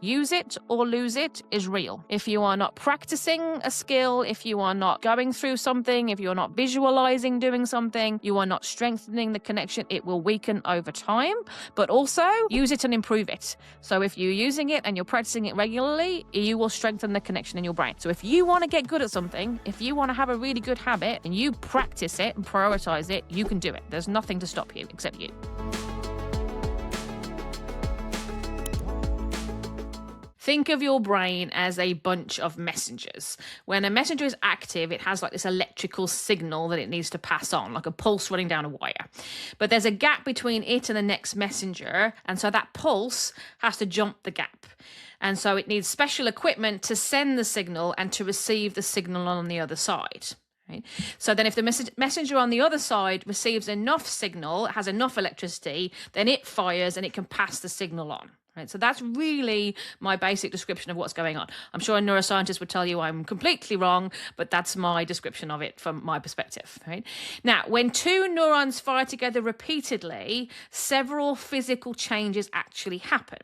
use it or lose it is real. If you are not practicing a skill, if you are not going through something, if you're not visualizing doing something, you are not strengthening the connection, it will weaken over time. But also use it and improve it. So if you're using it and you're practicing it regularly, you will strengthen the connection in your brain. So if you want to get good at something, if you want to have a really good habit and you practice it and prioritize it, you can do it. There's nothing to stop you except you. Think of your brain as a bunch of messengers. When a messenger is active, it has like this electrical signal that it needs to pass on, like a pulse running down a wire. But there's a gap between it and the next messenger, and so that pulse has to jump the gap. And so it needs special equipment to send the signal and to receive the signal on the other side. Right? So then if the messenger on the other side receives enough signal, has enough electricity, then it fires and it can pass the signal on. Right, so that's really my basic description of what's going on. I'm sure a neuroscientist would tell you I'm completely wrong, but that's my description of it from my perspective. Right? Now, when two neurons fire together repeatedly, several physical changes actually happen.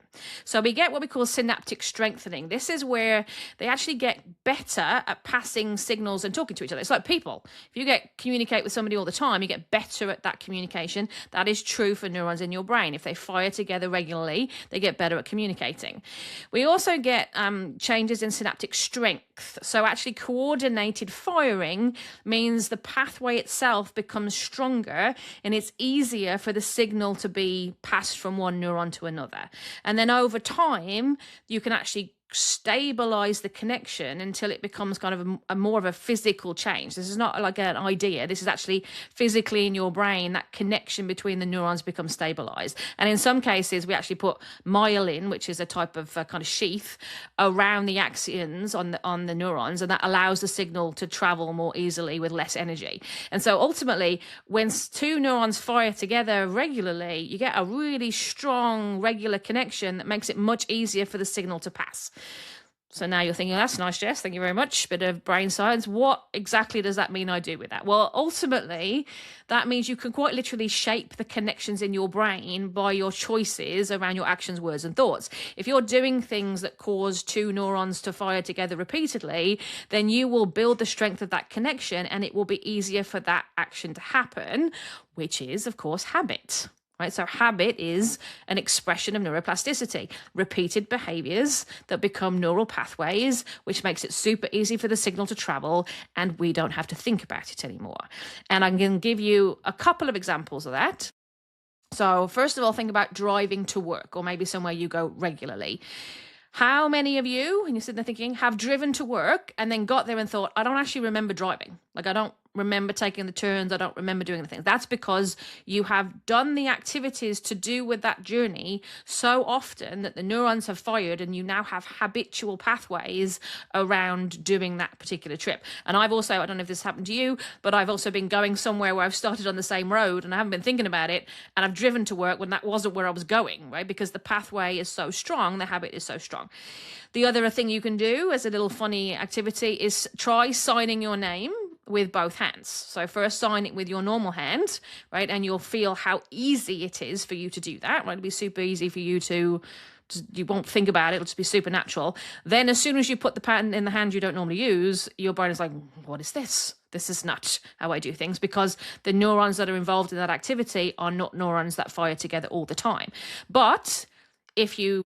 So we get what we call synaptic strengthening. This is where they actually get better at passing signals and talking to each other. It's like people. If you communicate with somebody all the time, you get better at that communication. That is true for neurons in your brain. If they fire together regularly, they get better at communicating. We also get changes in synaptic strength. So actually coordinated firing means the pathway itself becomes stronger and it's easier for the signal to be passed from one neuron to another. And then over time, you can actually stabilize the connection until it becomes kind of a more of a physical change. This is not like an idea. This is actually physically in your brain, that connection between the neurons becomes stabilized. And in some cases, we actually put myelin, which is a type of kind of sheath around the axons on the neurons, and that allows the signal to travel more easily with less energy. And so ultimately, when two neurons fire together regularly, you get a really strong regular connection that makes it much easier for the signal to pass. So now you're thinking, that's nice, Jess. Thank you very much. Bit of brain science. What exactly does that mean I do with that? Well, ultimately, that means you can quite literally shape the connections in your brain by your choices around your actions, words, and thoughts. If you're doing things that cause two neurons to fire together repeatedly, then you will build the strength of that connection and it will be easier for that action to happen, which is, of course, habit. Right, so habit is an expression of neuroplasticity, repeated behaviors that become neural pathways, which makes it super easy for the signal to travel and we don't have to think about it anymore. And I'm going to give you a couple of examples of that. So first of all, think about driving to work or maybe somewhere you go regularly. How many of you, and you're sitting there thinking, have driven to work and then got there and thought, I don't actually remember driving. Like I don't remember taking the turns. I don't remember doing the things. That's because you have done the activities to do with that journey so often that the neurons have fired and you now have habitual pathways around doing that particular trip. And I've also, I don't know if this happened to you, but I've also been going somewhere where I've started on the same road and I haven't been thinking about it. And I've driven to work when that wasn't where I was going, right? Because the pathway is so strong, the habit is so strong. The other thing you can do as a little funny activity is try signing your name with both hands. So first sign it with your normal hand, right? And you'll feel how easy it is for you to do that, right? It'll be super easy for you to, you won't think about it. It'll just be supernatural. Then as soon as you put the pen in the hand you don't normally use, your brain is like, what is this? This is not how I do things, because the neurons that are involved in that activity are not neurons that fire together all the time. But if you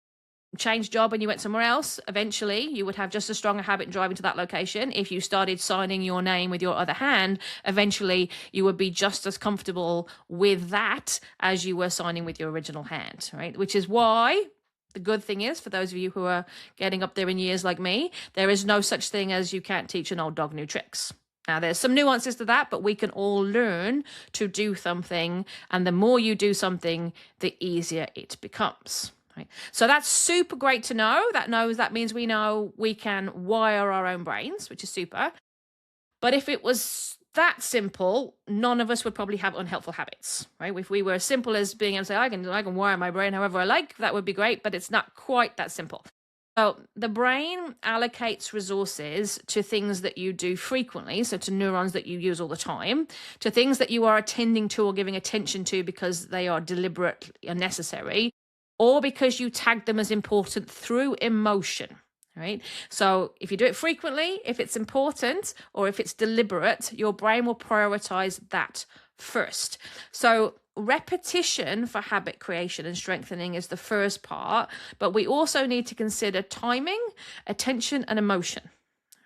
changed job and you went somewhere else, eventually you would have just as strong a habit in driving to that location. If you started signing your name with your other hand, eventually you would be just as comfortable with that as you were signing with your original hand, right? Which is why the good thing is, for those of you who are getting up there in years like me, there is no such thing as you can't teach an old dog new tricks. Now, there's some nuances to that, but we can all learn to do something. And the more you do something, the easier it becomes. Right? So that's super great to know. That means we know we can wire our own brains, which is super. But if it was that simple, none of us would probably have unhelpful habits, right? If we were as simple as being able to say, I can wire my brain however I like, that would be great, but it's not quite that simple. So the brain allocates resources to things that you do frequently, so to neurons that you use all the time, to things that you are attending to or giving attention to because they are deliberate and necessary, or because you tag them as important through emotion. Right? So if you do it frequently, if it's important or if it's deliberate, your brain will prioritize that first. So repetition for habit creation and strengthening is the first part, but we also need to consider timing, attention, and emotion.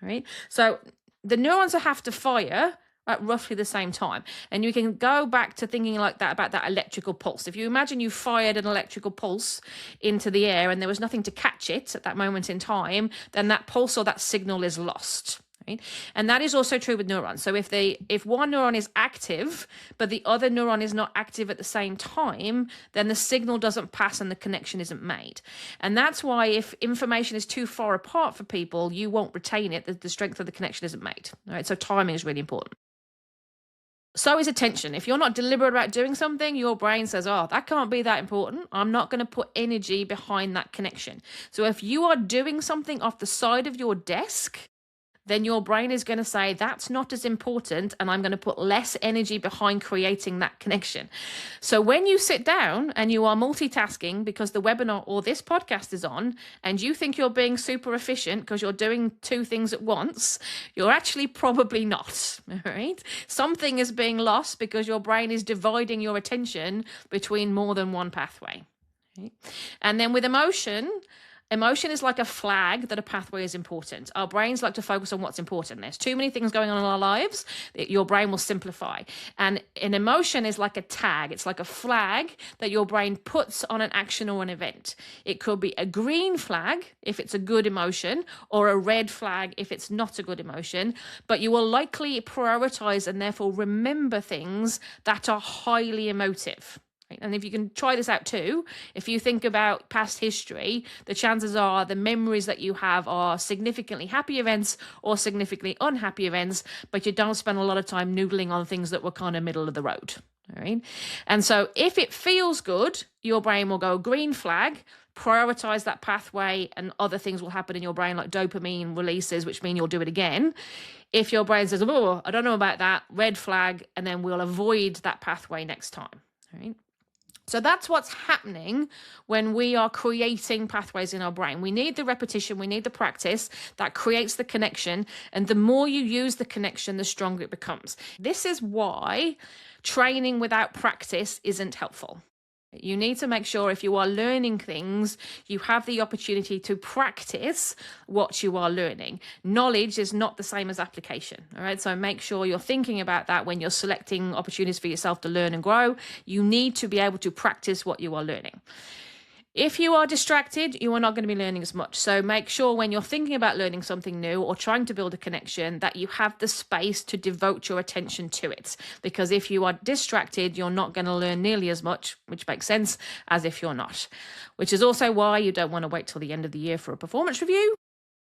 Right? So the neurons have to fire at roughly the same time. And you can go back to thinking like that about that electrical pulse. If you imagine you fired an electrical pulse into the air and there was nothing to catch it at that moment in time, then that pulse or that signal is lost. Right? And that is also true with neurons. So if one neuron is active, but the other neuron is not active at the same time, then the signal doesn't pass and the connection isn't made. And that's why if information is too far apart for people, you won't retain it. The strength of the connection isn't made. All right? So timing is really important. So is attention. If you're not deliberate about doing something, your brain says, oh, that can't be that important. I'm not going to put energy behind that connection. So if you are doing something off the side of your desk, then your brain is going to say, that's not as important, and I'm going to put less energy behind creating that connection. So when you sit down and you are multitasking because the webinar or this podcast is on, and you think you're being super efficient because you're doing two things at once, you're actually probably not, right? Something is being lost because your brain is dividing your attention between more than one pathway. Right? And then with emotion is like a flag that a pathway is important. Our brains like to focus on what's important. There's too many things going on in our lives that your brain will simplify. And an emotion is like a tag. It's like a flag that your brain puts on an action or an event. It could be a green flag if it's a good emotion, or a red flag if it's not a good emotion. But you will likely prioritize and therefore remember things that are highly emotive. And if you can try this out too, if you think about past history, the chances are the memories that you have are significantly happy events or significantly unhappy events, but you don't spend a lot of time noodling on things that were kind of middle of the road. All right. And so if it feels good, your brain will go green flag, prioritize that pathway, and other things will happen in your brain like dopamine releases, which mean you'll do it again. If your brain says, oh, I don't know about that, red flag, and then we'll avoid that pathway next time. All right. So that's what's happening when we are creating pathways in our brain. We need the repetition, we need the practice that creates the connection. And the more you use the connection, the stronger it becomes. This is why training without practice isn't helpful. You need to make sure if you are learning things, you have the opportunity to practice what you are learning. Knowledge is not the same as application. All right. So make sure you're thinking about that when you're selecting opportunities for yourself to learn and grow. You need to be able to practice what you are learning. If you are distracted, you are not going to be learning as much. So make sure when you're thinking about learning something new or trying to build a connection that you have the space to devote your attention to it. Because if you are distracted, you're not going to learn nearly as much, which makes sense, as if you're not. Which is also why you don't want to wait till the end of the year for a performance review,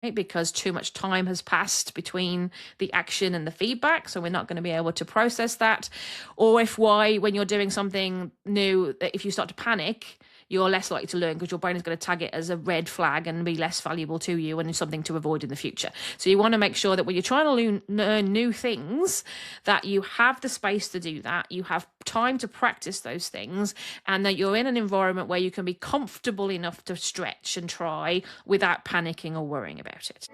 right? Because too much time has passed between the action and the feedback. So we're not going to be able to process that. Or when you're doing something new, that if you start to panic, you're less likely to learn because your brain is going to tag it as a red flag and be less valuable to you and something to avoid in the future. So you want to make sure that when you're trying to learn new things, that you have the space to do that, you have time to practice those things, and that you're in an environment where you can be comfortable enough to stretch and try without panicking or worrying about it.